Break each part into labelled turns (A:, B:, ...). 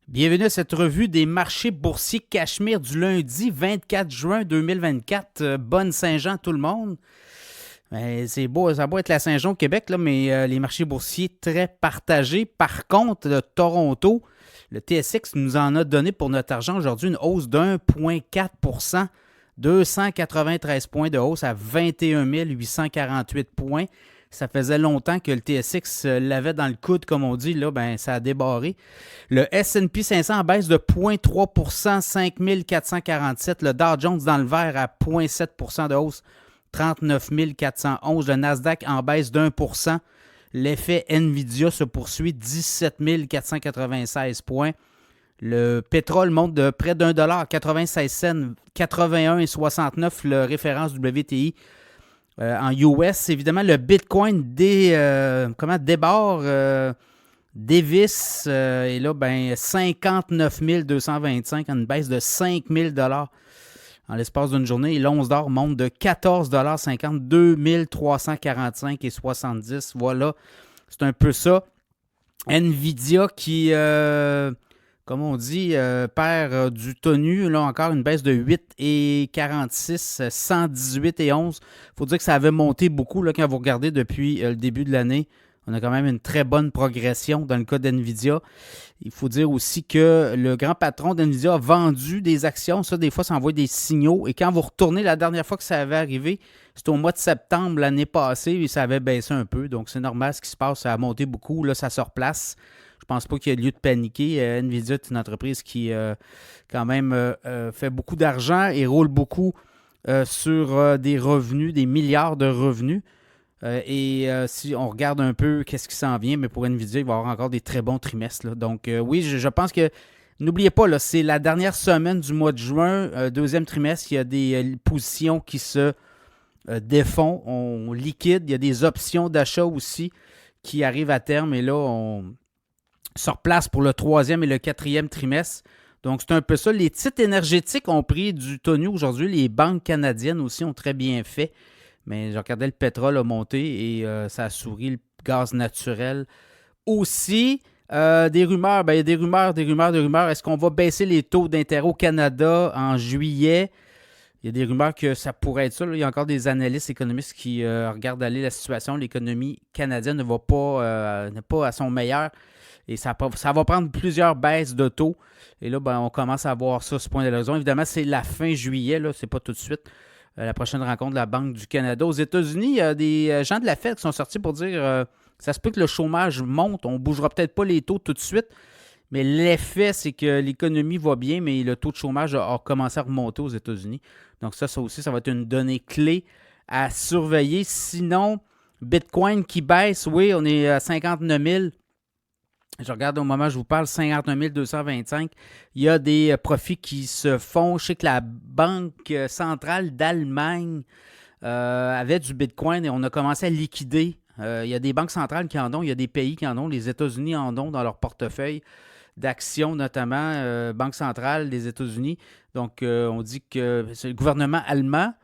A: Bienvenue à cette revue des marchés boursiers Cachemire du lundi 24 juin 2024. Bonne Saint-Jean tout le monde. C'est beau, ça va être la Saint-Jean au Québec, là, mais les marchés boursiers très partagés. Par contre, le Toronto, le TSX nous en a donné pour notre argent aujourd'hui une hausse d'1,4 %, 293 points de hausse à 21 848 points. Ça faisait longtemps que le TSX l'avait dans le coude, comme on dit. Là, ça a débarré. Le S&P 500 en baisse de 0,3 %, 5 447. Le Dow Jones dans le vert à 0,7 % de hausse, 39 411. Le Nasdaq en baisse d'1 %. L'effet Nvidia se poursuit, 17 496 points. Le pétrole monte de près d'1 $, 96 cents, 81,69 le référence WTI. En US, évidemment, le Bitcoin débarre, dévisse, et là, 59 225, une baisse de 5 000 $ en l'espace d'une journée. Et l'once d'or monte de 14,50 $, 2 345,70 $. Voilà, c'est un peu ça. Nvidia qui, comme on dit, perd du tonu. Là encore, une baisse de 8,46, 118,11. Il faut dire que ça avait monté beaucoup là, quand vous regardez depuis le début de l'année. On a quand même une très bonne progression dans le cas d'NVIDIA. Il faut dire aussi que le grand patron d'NVIDIA a vendu des actions. Ça, des fois, ça envoie des signaux. Et quand vous retournez, la dernière fois que ça avait arrivé, c'était au mois de septembre l'année passée et ça avait baissé un peu. Donc, c'est normal ce qui se passe. Ça a monté beaucoup. Là, ça se replace. Je ne pense pas qu'il y ait lieu de paniquer. NVIDIA est une entreprise qui, quand même, fait beaucoup d'argent et roule beaucoup sur des revenus, des milliards de revenus. Si on regarde un peu qu'est-ce qui s'en vient, mais pour NVIDIA, il va y avoir encore des très bons trimestres. Là. Donc, oui, je pense que, n'oubliez pas, là, c'est la dernière semaine du mois de juin, deuxième trimestre, il y a des positions qui se défont, on liquide. Il y a des options d'achat aussi qui arrivent à terme. Et là, on se replace pour le troisième et le quatrième trimestre. Donc, c'est un peu ça. Les titres énergétiques ont pris du tonneau aujourd'hui. Les banques canadiennes aussi ont très bien fait. Mais je regardais, le pétrole a monté et ça a souri, le gaz naturel aussi. Des rumeurs, il y a des rumeurs. Est-ce qu'on va baisser les taux d'intérêt au Canada en juillet? Il y a des rumeurs que ça pourrait être ça. Là. Il y a encore des analystes économistes qui regardent aller la situation. L'économie canadienne n'est pas à son meilleur. Et ça va prendre plusieurs baisses de taux. Et là, on commence à voir ça, ce point de raison. Évidemment, c'est la fin juillet, là, c'est pas tout de suite. La prochaine rencontre de la Banque du Canada. Aux États-Unis, il y a des gens de la Fed qui sont sortis pour dire ça se peut que le chômage monte, on ne bougera peut-être pas les taux tout de suite, mais l'effet, c'est que l'économie va bien, mais le taux de chômage a commencé à remonter aux États-Unis. Donc ça aussi, ça va être une donnée clé à surveiller. Sinon, Bitcoin qui baisse, oui, on est à 59 000. Je regarde au moment où je vous parle, 59 225. Il y a des profits qui se font. Je sais que la Banque centrale d'Allemagne avait du Bitcoin et on a commencé à liquider. Il y a des banques centrales qui en ont, il y a des pays qui en ont. Les États-Unis en ont dans leur portefeuille d'actions, notamment Banque centrale des États-Unis. Donc, on dit que c'est le gouvernement allemand,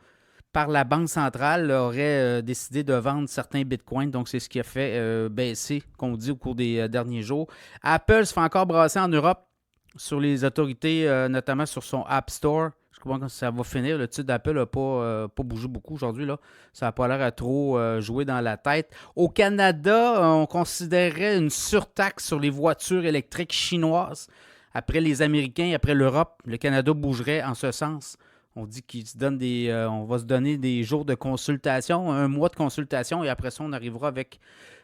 A: par la Banque centrale, aurait décidé de vendre certains bitcoins. Donc, c'est ce qui a fait baisser, qu'on dit, au cours des derniers jours. Apple se fait encore brasser en Europe sur les autorités, notamment sur son App Store. Je ne sais pas quand ça va finir. Le titre d'Apple n'a pas bougé beaucoup aujourd'hui. Là. Ça n'a pas l'air à trop jouer dans la tête. Au Canada, on considérait une surtaxe sur les voitures électriques chinoises. Après les Américains, après l'Europe, le Canada bougerait en ce sens. On dit on va se donner des jours de consultation, un mois de consultation, et après ça, on arrivera avec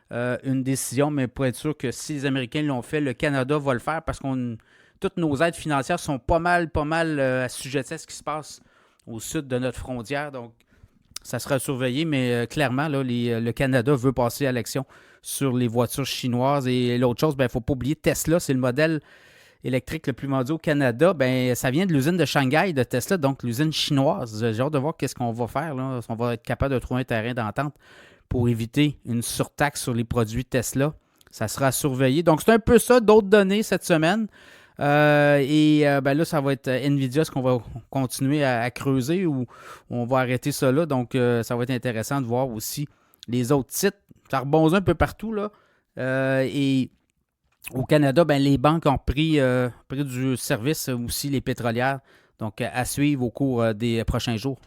A: une décision. Mais pour être sûr que si les Américains l'ont fait, le Canada va le faire parce que toutes nos aides financières sont pas mal assujetties à ce qui se passe au sud de notre frontière. Donc, ça sera surveillé, mais clairement, là, le Canada veut passer à l'action sur les voitures chinoises. Et l'autre chose, il ne faut pas oublier, Tesla, c'est le modèle électrique le plus vendu au Canada, ça vient de l'usine de Shanghai de Tesla, donc l'usine chinoise. J'ai hâte de voir qu'est-ce qu'on va faire. Là. On va être capable de trouver un terrain d'entente pour éviter une surtaxe sur les produits Tesla. Ça sera surveillé. Donc, c'est un peu ça, d'autres données cette semaine. Là, ça va être NVIDIA, est-ce qu'on va continuer à creuser ou on va arrêter ça là? Donc, ça va être intéressant de voir aussi les autres titres. Ça rebondit un peu partout, là. Et Au Canada, ben, les banques ont pris du service, aussi les pétrolières. Donc, à suivre au cours des prochains jours.